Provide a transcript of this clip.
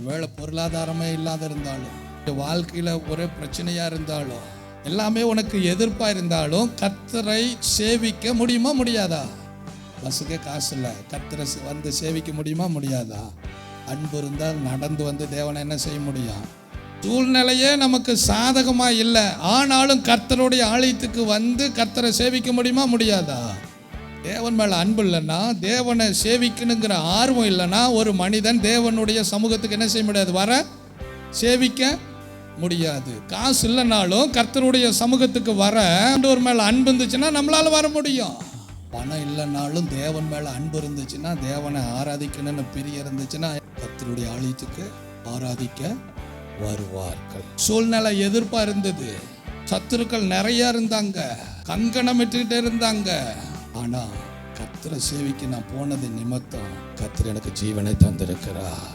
ஒருவேளை பொருளாதாரமே இல்லாத இருந்தாலும், வாழ்க்கையில ஒரே பிரச்சனையா இருந்தாலும், எல்லாமே உனக்கு எதிர்ப்பா இருந்தாலும் கர்த்தரை சேவிக்க முடியுமா முடியாதா? பஸ்ஸுக்கே காசு இல்லை, கர்த்தரை வந்து சேவிக்க முடியுமா முடியாதா? அன்பு இருந்தால் நடந்து வந்து தேவனை என்ன செய்ய முடியும்? சூழ்நிலையே நமக்கு சாதகமா இல்லை, ஆனாலும் கர்த்தருடைய ஆலயத்துக்கு வந்து கர்த்தரை சேவிக்க முடியுமா முடியாதா? தேவன் மேல அன்பு இல்லைன்னா, தேவனை சேவிக்கணுங்கிற ஆர்வம் இல்லைன்னா, ஒரு மனிதன் தேவனுடைய சமூகத்துக்கு என்ன செய்ய முடியாது? வர சேவிக்க முடியாது. காசு இல்லைனாலும் கர்த்தருடைய சமூகத்துக்கு வர ஒரு மேல அன்பு இருந்துச்சுன்னா நம்மளால வர முடியும். பணம் இல்லைனாலும் தேவன் மேல அன்பு இருந்துச்சுன்னா, தேவனை ஆராதிக்கணும்னு பிரிய இருந்துச்சுன்னா, கர்த்தருடைய ஆலயத்துக்கு ஆராதிக்க வருவார்கள். சூழ்நிலை எதிர்ப்பா இருந்தது, சத்துருக்கள் நிறைய இருந்தாங்க, கங்கணம் விட்டுக்கிட்டே இருந்தாங்க. ஆனா கர்த்தரை சேவிக்க நான் போனது நிமித்தம் கர்த்தர் எனக்கு ஜீவனை தந்திருக்கிறார்.